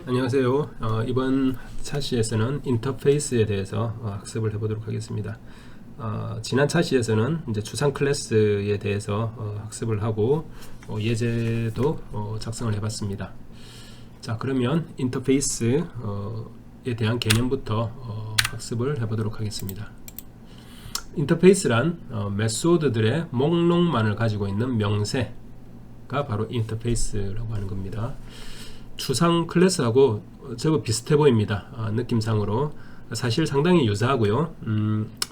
안녕하세요. 이번 차시에서는 인터페이스에 대해서 학습을 해보도록 하겠습니다. 지난 차시에서는 이제 추상 클래스에 대해서 학습을 하고 예제도 작성을 해봤습니다. 자, 그러면 인터페이스에 대한 개념부터 학습을 해보도록 하겠습니다. 인터페이스란 메소드들의 목록만을 가지고 있는 명세가 바로 인터페이스라고 하는 겁니다. 추상 클래스하고 제법 비슷해 보입니다. 느낌상으로 사실 상당히 유사하고요.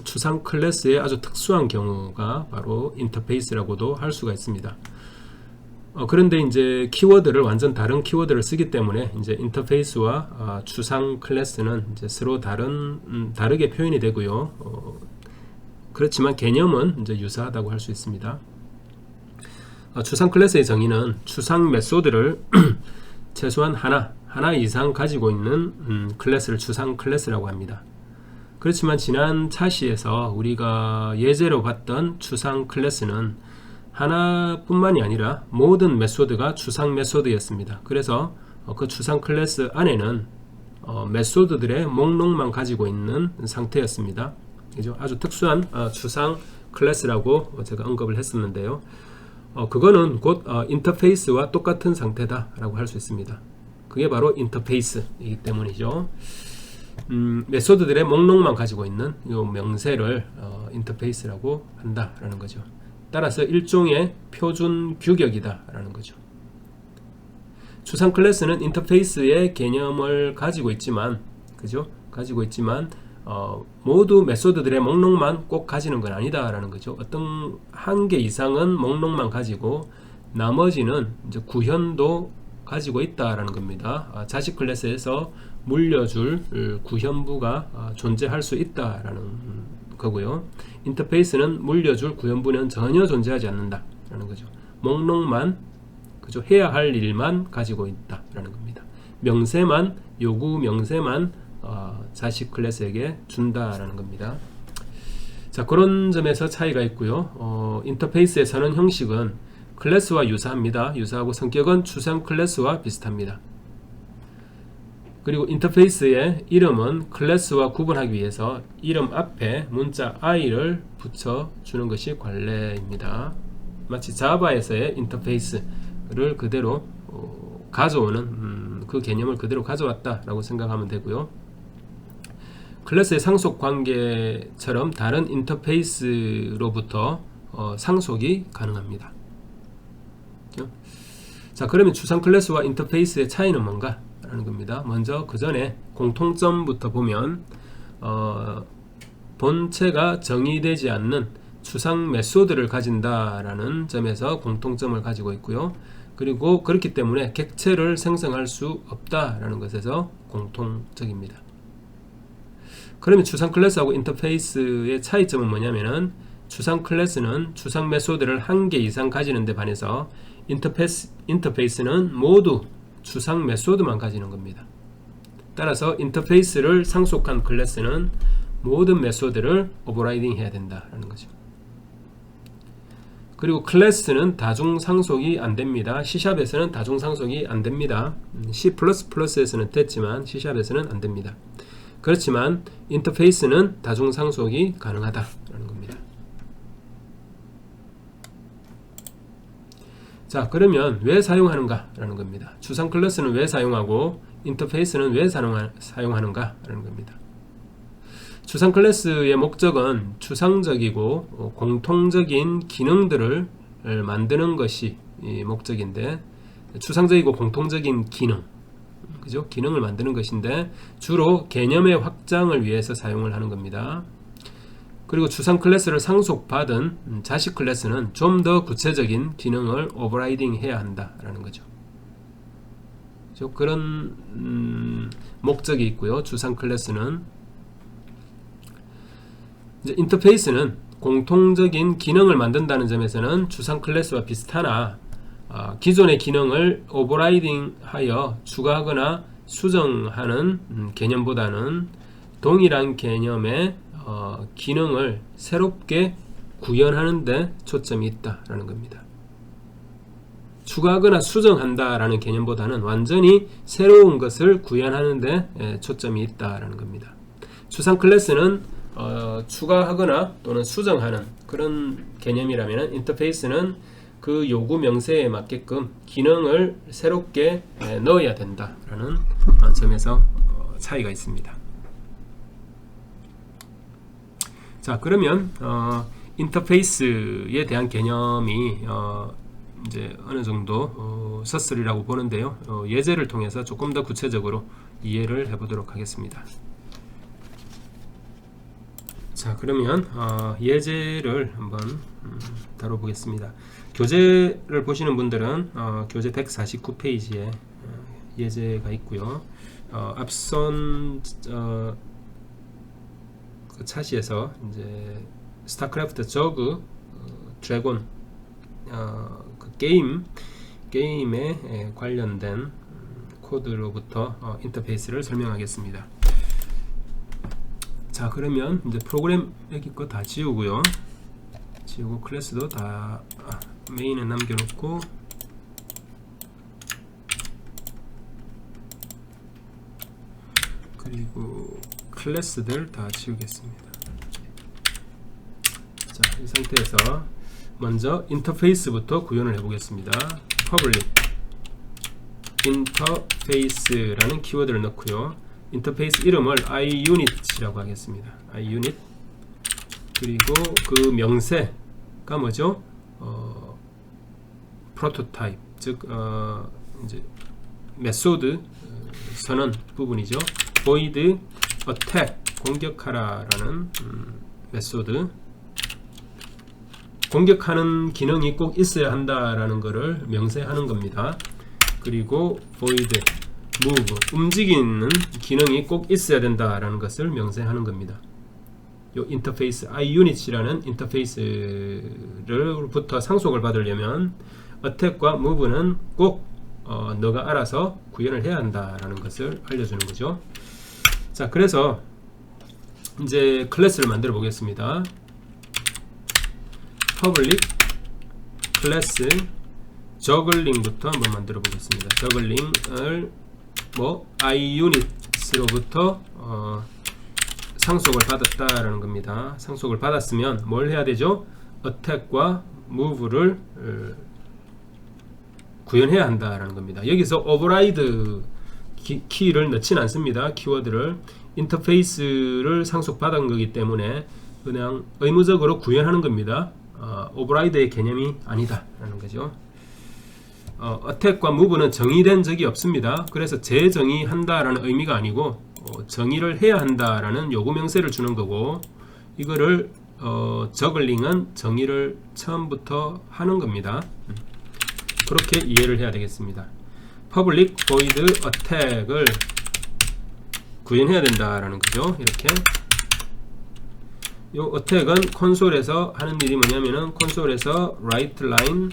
추상 클래스의 아주 특수한 경우가 바로 인터페이스라고도 할 수가 있습니다. 그런데 이제 키워드를 완전 다른 키워드를 쓰기 때문에 이제 인터페이스와 추상 클래스는 이제 서로 다르게 표현이 되고요. 그렇지만 개념은 이제 유사하다고 할 수 있습니다. 추상 클래스의 정의는 추상 메소드를 최소한 하나 이상 가지고 있는 클래스를 추상 클래스라고 합니다. 그렇지만 지난 차시에서 우리가 예제로 봤던 추상 클래스는 하나뿐만이 아니라 모든 메소드가 추상 메소드였습니다. 그래서 그 추상 클래스 안에는 메소드들의 목록만 가지고 있는 상태였습니다. 그죠? 아주 특수한 추상 클래스라고 제가 언급을 했었는데요. 그거는 곧 인터페이스와 똑같은 상태다라고 할 수 있습니다. 그게 바로 인터페이스이기 때문이죠. 메소드들의 목록만 가지고 있는 이 명세를 인터페이스라고 한다라는 거죠. 따라서 일종의 표준 규격이다라는 거죠. 추상 클래스는 인터페이스의 개념을 가지고 있지만, 그죠? 모두 메소드들의 목록만 꼭 가지는 건 아니다라는 거죠. 어떤 한 개 이상은 목록만 가지고 나머지는 이제 구현도 가지고 있다라는 겁니다. 자식 클래스에서 물려줄 구현부가 존재할 수 있다라는 거고요. 인터페이스는 물려줄 구현부는 전혀 존재하지 않는다라는 거죠. 목록만, 그죠? 해야 할 일만 가지고 있다라는 겁니다. 명세만, 요구 명세만 자식 클래스에게 준다라는 겁니다. 자, 그런 점에서 차이가 있고요. 인터페이스에서는 형식은 클래스와 유사합니다. 유사하고 성격은 추상 클래스와 비슷합니다. 그리고 인터페이스의 이름은 클래스와 구분하기 위해서 이름 앞에 문자 i를 붙여주는 것이 관례입니다. 마치 자바에서의 인터페이스를 그대로 가져오는 그 개념을 그대로 가져왔다라고 생각하면 되고요. 클래스의 상속 관계처럼 다른 인터페이스로부터 상속이 가능합니다. 자, 그러면 추상 클래스와 인터페이스의 차이는 뭔가? 라는 겁니다. 먼저 그 전에 공통점부터 보면 본체가 정의되지 않는 추상 메소드를 가진다라는 점에서 공통점을 가지고 있고요. 그리고 그렇기 때문에 객체를 생성할 수 없다라는 것에서 공통적입니다. 그러면 추상 클래스하고 인터페이스의 차이점은 뭐냐면은 추상 클래스는 추상 메소드를 한 개 이상 가지는 데 반해서 인터페이스는 모두 추상 메소드만 가지는 겁니다. 따라서 인터페이스를 상속한 클래스는 모든 메소드를 오버라이딩 해야 된다라는 거죠. 그리고 클래스는 다중 상속이 안 됩니다. C샵에서는 다중 상속이 안 됩니다. C++에서는 됐지만 C샵에서는 안 됩니다. 그렇지만 인터페이스는 다중 상속이 가능하다라는 겁니다. 자, 그러면 왜 사용하는가라는 겁니다. 추상 클래스는 왜 사용하고 인터페이스는 왜 사용하는가라는 겁니다. 추상 클래스의 목적은 추상적이고 공통적인 기능들을 만드는 것이 목적인데, 추상적이고 공통적인 기능, 그죠? 기능을 만드는 것인데 주로 개념의 확장을 위해서 사용을 하는 겁니다. 그리고 추상 클래스를 상속받은 자식 클래스는 좀 더 구체적인 기능을 오버라이딩 해야 한다라는 거죠. 그런 목적이 있고요. 추상 클래스는 이제 인터페이스는 공통적인 기능을 만든다는 점에서는 추상 클래스와 비슷하나 기존의 기능을 오버라이딩하여 추가하거나 수정하는 개념보다는 동일한 개념의 기능을 새롭게 구현하는 데 초점이 있다라는 겁니다. 추가하거나 수정한다라는 개념보다는 완전히 새로운 것을 구현하는 데 초점이 있다라는 겁니다. 추상 클래스는 추가하거나 또는 수정하는 그런 개념이라면 인터페이스는 그 요구 명세에 맞게끔 기능을 새롭게 넣어야 된다라는 점에서 차이가 있습니다. 자, 그러면 인터페이스에 대한 개념이 이제 어느 정도 섰으리라고 보는데요. 예제를 통해서 조금 더 구체적으로 이해를 해보도록 하겠습니다. 자, 그러면 예제를 한번 다뤄보겠습니다. 교재를 보시는 분들은 교재 149페이지에 예제가 있고요. 앞선 그 차시에서 이제 스타크래프트 저그 드래곤 그 게임에 관련된 코드로부터 인터페이스를 설명하겠습니다. 자, 그러면 이제 프로그램 여기 거 다 지우고요. 지우고 클래스도 다 메인에 남겨놓고 그리고 클래스들 다 지우겠습니다. 자, 이 상태에서 먼저 인터페이스부터 구현을 해보겠습니다. public interface라는 키워드를 넣고요. 인터페이스 이름을 iUnit이라고 하겠습니다. iUnit. 그리고 그 명세가 뭐죠? 프로토타입, 즉 이제 메소드 선언 부분이죠. void attack 공격하라라는 메소드. 공격하는 기능이 꼭 있어야 한다라는 것을 명세하는 겁니다. 그리고 void move 움직이는 기능이 꼭 있어야 된다라는 것을 명세하는 겁니다. 요 인터페이스 iUnit이라는 인터페이스로부터 상속을 받으려면 attack과 move는 꼭 너가 알아서 구현을 해야 한다라는 것을 알려주는 거죠. 자, 그래서 이제 클래스를 만들어 보겠습니다. public 클래스 저글링부터 한번 만들어 보겠습니다. 저글링을 iUnit으로부터 상속을 받았다라는 겁니다. 상속을 받았으면 뭘 해야 되죠? attack과 move를 구현해야 한다라는 겁니다. 여기서 override 키를 넣지는 않습니다. 키워드를 인터페이스를 상속받은 거기 때문에 그냥 의무적으로 구현하는 겁니다. override의 개념이 아니다 라는 거죠. attack과 move는 정의된 적이 없습니다. 그래서 재정의한다라는 의미가 아니고 정의를 해야 한다라는 요구 명세를 주는 거고, 이거를 저글링은 정의를 처음부터 하는 겁니다. 그렇게 이해를 해야 되겠습니다. public void attack을 구현해야 된다라는 거죠. 이렇게 요 attack은 콘솔에서 하는 일이 뭐냐면은 콘솔에서 write line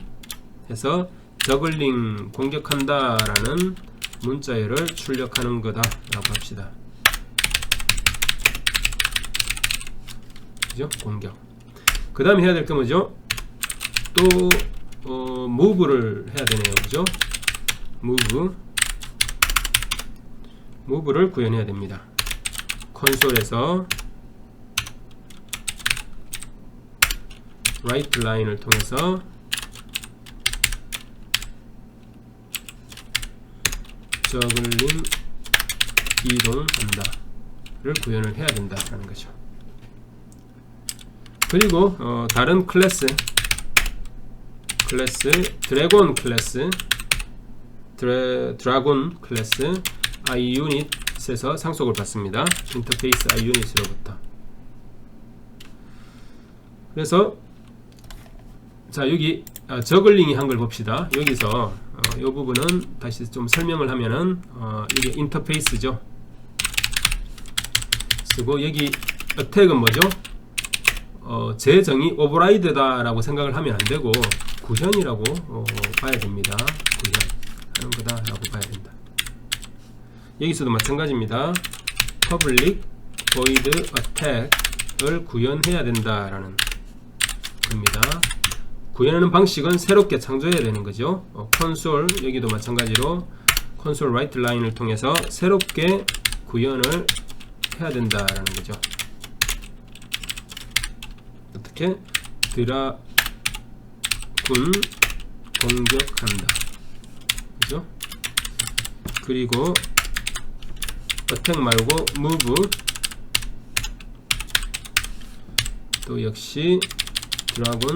해서 저글링 공격한다라는 문자열을 출력하는 거다라고 합시다. 그죠? 공격. 그 다음에 해야 될 게 뭐죠? 또 move를 해야 되네요. 그죠? move를 구현해야 됩니다. 콘솔에서 write line을 통해서 저글링 이동한다를 구현을 해야 된다라는 거죠. 그리고 다른 클래스 드래곤 클래스 드래곤 클래스 iUnit에서 상속을 받습니다. 인터페이스 iUnit으로부터. 그래서 자, 여기 저글링이 한 걸 봅시다. 여기서 이 부분은 다시 좀 설명을 하면은 이게 인터페이스죠. 그리고 여기 attack은 뭐죠? 재정의 override다 라고 생각을 하면 안 되고 구현이라고 봐야 됩니다. 구현하는 거다 라고 봐야 된다. 여기서도 마찬가지입니다. public void attack을 구현해야 된다라는 겁니다. 구현하는 방식은 새롭게 창조해야 되는 거죠. 콘솔 여기도 마찬가지로 콘솔 라이트 라인을 통해서 새롭게 구현을 해야 된다라는 거죠. 어떻게? 드라군 공격한다. 그죠? 그리고 어택 말고 move 또 역시 드라군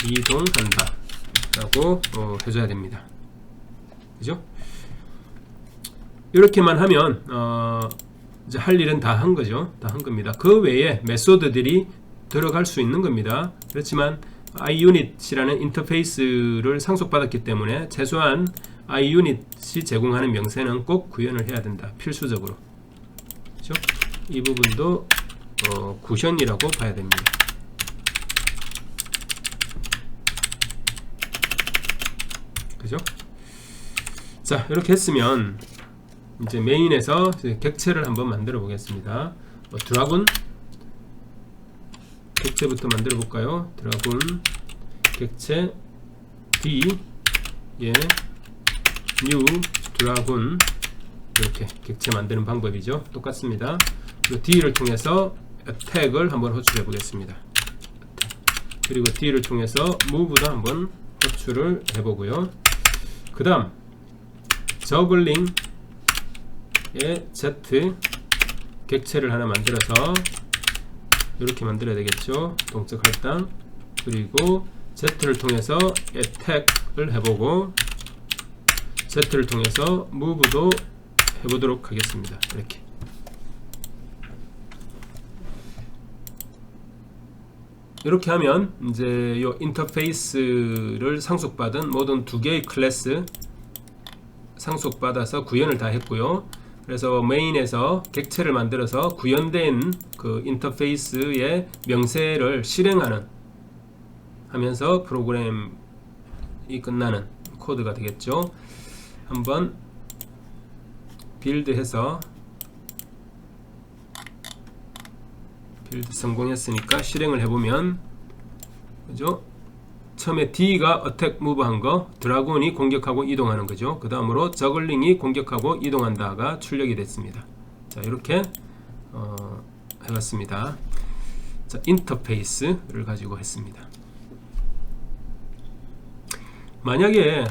이동한다 라고 해줘야 됩니다. 그죠? 이렇게만 하면 이제 할 일은 다 한 거죠. 다 한 겁니다. 그 외에 메소드들이 들어갈 수 있는 겁니다. 그렇지만 iUnit이라는 인터페이스를 상속받았기 때문에 최소한 iUnit이 제공하는 명세는 꼭 구현을 해야 된다. 필수적으로. 그렇죠? 이 부분도 구현이라고 봐야 됩니다. 그죠? 자, 이렇게 했으면 이제 메인에서 객체를 한번 만들어 보겠습니다. 드라군 객체부터 만들어 볼까요? 드라군 객체 D 예 new 드라군 이렇게 객체 만드는 방법이죠. 똑같습니다. 그리고 D를 통해서 attack을 한번 호출해 보겠습니다. 그리고 D를 통해서 move도 한번 호출을 해 보고요. 그 다음 저글링의 Z 객체를 하나 만들어서 이렇게 만들어야 되겠죠. 동적 할당. 그리고 Z를 통해서 attack을 해보고 Z를 통해서 move도 해보도록 하겠습니다. 이렇게 이렇게 하면 이제 요 인터페이스를 상속받은 모든 두 개의 클래스 상속받아서 구현을 다 했고요. 그래서 메인에서 객체를 만들어서 구현된 그 인터페이스의 명세를 실행하는 하면서 프로그램이 끝나는 코드가 되겠죠. 한번 빌드해서 빌드 성공했으니까 실행을 해보면 그죠? 처음에 D가 어택 무브 한거 드라군이 공격하고 이동하는 거죠. 그 다음으로 저글링이 공격하고 이동한다가 출력이 됐습니다. 자, 이렇게 해봤습니다. 자, 인터페이스를 가지고 했습니다. 만약에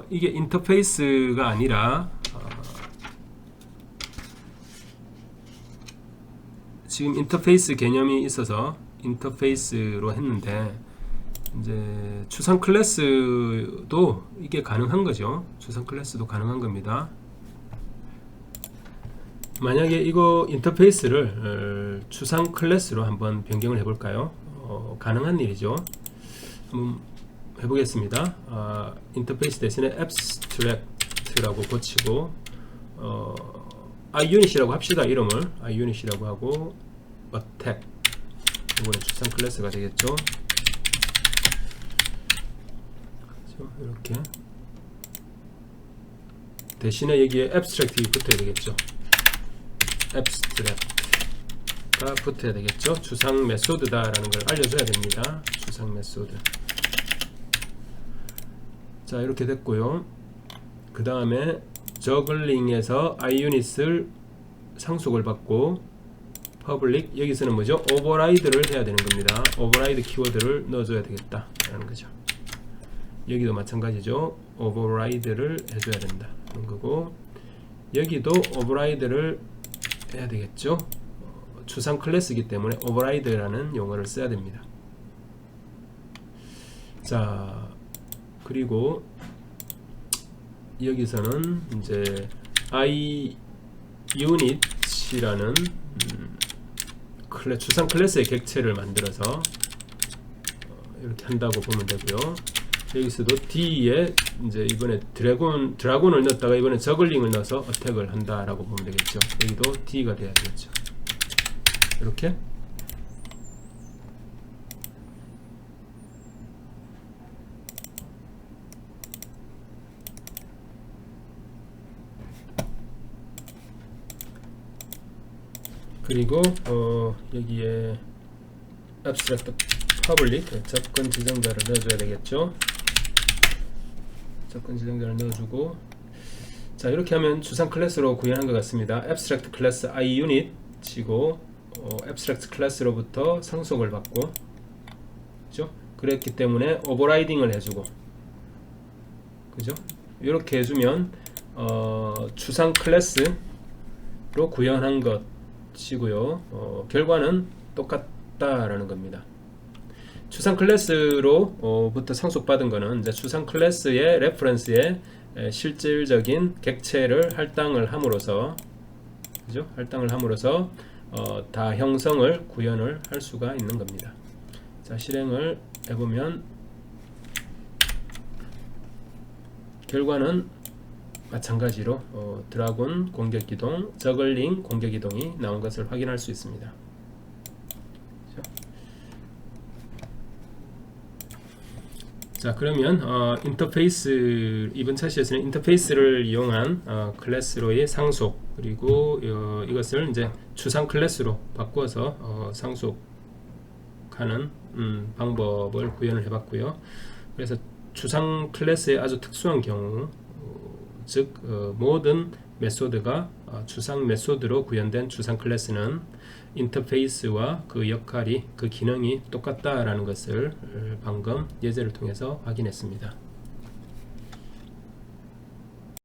이게 인터페이스가 아니라 지금 인터페이스 개념이 있어서 인터페이스로 했는데 이제 추상 클래스도 이게 가능한 거죠. 추상 클래스도 가능한 겁니다. 만약에 이거 인터페이스를 추상 클래스로 한번 변경을 해볼까요? 가능한 일이죠. 한번 해보겠습니다. 인터페이스 대신에 abstract라고 고치고 iUnit이라고 합시다. 이름을 iUnit이라고 하고 attack 이거는 추상 클래스가 되겠죠. 이렇게 대신에 여기에 abstract이 붙어야 되겠죠. abstract가 붙어야 되겠죠. 추상 메소드다 라는 걸 알려줘야 됩니다. 추상 메소드. 자, 이렇게 됐고요. 그 다음에 저글링에서 iUnit을 상속을 받고 public 여기서는 뭐죠? override를 해야 되는 겁니다. override 키워드를 넣어줘야 되겠다 라는 거죠. 여기도 마찬가지죠. override를 해줘야 된다 하는 거고 여기도 override를 해야 되겠죠. 추상 클래스이기 때문에 override라는 용어를 써야 됩니다. 자, 그리고 여기서는 이제 iUnit이라는 추상 클래스의 객체를 만들어서 이렇게 한다고 보면 되고요. 여기서도 D에 이제 이번에 드라군을 넣었다가 이번에 저글링을 넣어서 어택을 한다라고 보면 되겠죠. 여기도 D가 돼야 되겠죠. 이렇게 그리고 여기에 abstract public 접근 지정자를 넣어줘야 되겠죠. 접근 지정자를 넣어주고, 자 이렇게 하면 주상 클래스로 구현한 것 같습니다. abstract class iUnit 치고 abstract 클래스로부터 상속을 받고, 그죠? 그랬기 때문에 overriding을 해주고, 그죠? 이렇게 해주면 주상 클래스로 구현한 것이고요. 결과는 똑같다라는 겁니다. 주상 클래스로부터 상속받은 거는 이제 주상 클래스의 레퍼런스에 실질적인 객체를 할당을 함으로써, 그죠? 할당을 함으로써 다 형성을 구현을 할 수가 있는 겁니다. 자 실행을 해보면 결과는 마찬가지로 드라군 공격이동, 저글링 공격이동이 나온 것을 확인할 수 있습니다. 자 그러면 인터페이스, 이번 차시에서는 인터페이스를 이용한 클래스로의 상속, 그리고 이것을 이제 주상 클래스로 바꿔서 상속하는 방법을 구현을 해봤고요. 그래서 주상 클래스의 아주 특수한 경우, 즉 모든 메소드가 주상 메소드로 구현된 주상 클래스는 인터페이스와 그 역할이, 그 기능이 똑같다라는 것을 방금 예제를 통해서 확인했습니다.